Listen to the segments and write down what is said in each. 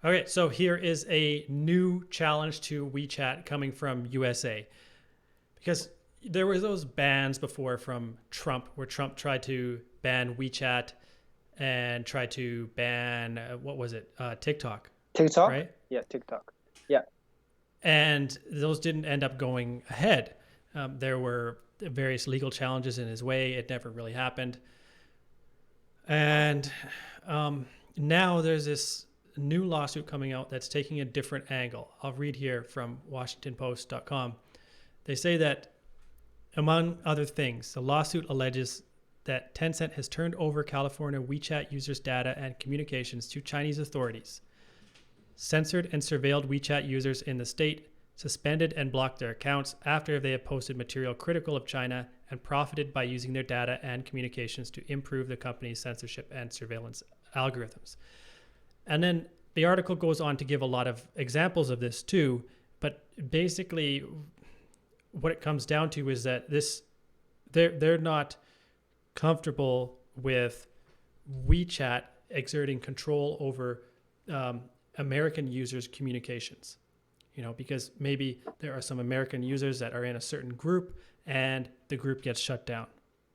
Okay, so here is a new challenge to WeChat coming from USA. Because there were those bans before from Trump, where Trump tried to ban WeChat and tried to ban, what was it, TikTok, TikTok? right? Yeah, TikTok. Yeah. And those didn't end up going ahead. There were various legal challenges in his way. It never really happened. And now there's this new lawsuit coming out that's taking a different angle. I'll read here from WashingtonPost.com. They say that, among other things, the lawsuit alleges that Tencent has turned over California WeChat users' data and communications to Chinese authorities, censored and surveilled WeChat users in the state, suspended and blocked their accounts after they have posted material critical of China, and profited by using their data and communications to improve the company's censorship and surveillance algorithms. And then the article goes on to give a lot of examples of this too, but basically what it comes down to is that they're not comfortable with WeChat exerting control over American users' communications. Because maybe there are some American users that are in a certain group and the group gets shut down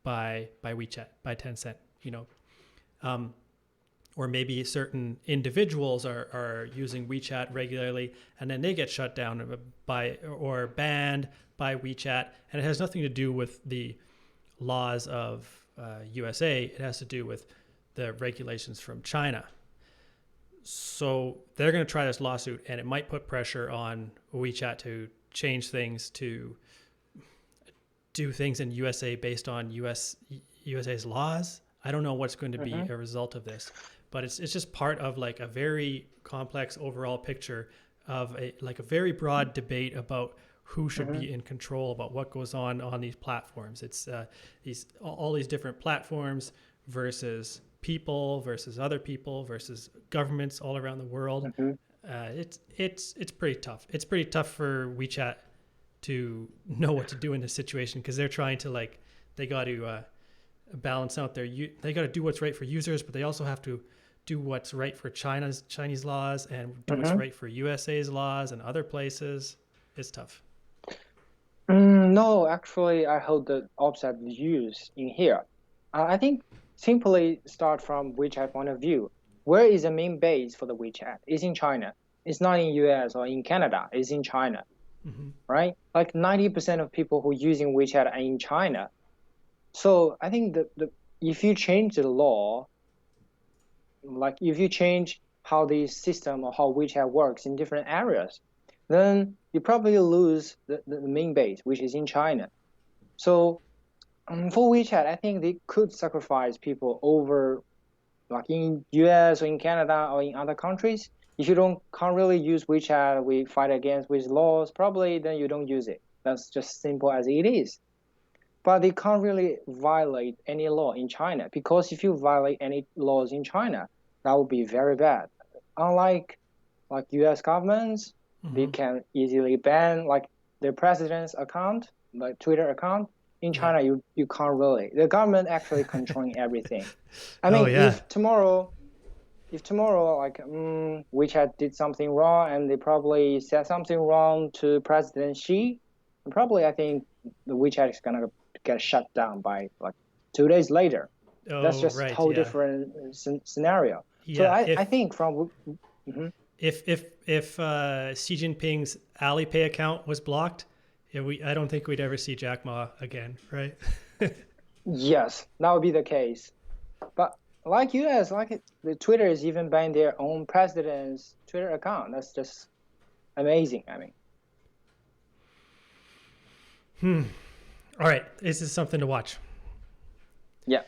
by WeChat, by Tencent, or maybe certain individuals are using WeChat regularly and then they get shut down by or banned by WeChat. And it has nothing to do with the laws of USA. It has to do with the regulations from China. So they're going to try this lawsuit, and it might put pressure on WeChat to change things, to do things in USA based on USA's laws. I don't know what's going to be Mm-hmm. a result of this, but it's just part of like a very complex overall picture of a very broad debate about who should Mm-hmm. be in control, about what goes on these platforms. It's all these different platforms versus people versus other people versus governments all around the world. Mm-hmm. It's pretty tough. It's pretty tough for WeChat to know what to do in this situation, because they're trying to they got to balance out they got to do what's right for users, but they also have to do what's right for Chinese laws and do what's Mm-hmm. right for USA's laws and other places. It's tough. No, actually, I hold the opposite views in here. I think simply start from WeChat point of view. Where is the main base for the WeChat? It's in China. It's not in US or in Canada. It's in China, Hmm. right? Like 90% of people who using WeChat are in China. So I think the if you change the law, like if you change how the system or how WeChat works in different areas, then you probably lose the main base, which is in China. So for WeChat, I think they could sacrifice people over, like in US or in Canada or in other countries. If you can't really use WeChat, we fight against with laws, probably then you don't use it. That's just simple as it is. But they can't really violate any law in China, because if you violate any laws in China, that would be very bad. Unlike like US governments, they Hmm. can easily ban like their president's account, like Twitter account. In Yeah. China, you can't really. The government actually controlling everything. I Oh mean, yeah. if tomorrow like WeChat did something wrong and they probably said something wrong to President Xi, probably I think the WeChat is gonna get shut down by like 2 days later. That's Oh just a right. whole Yeah. different scenario. So Yeah. I If think from mhm. Xi Jinping's Alipay account was blocked, yeah, I don't think we'd ever see Jack Ma again, right? Yes, that would be the case. But like US, the Twitter is even banned their own president's Twitter account. That's just amazing. I mean, All right, this is something to watch. yeah.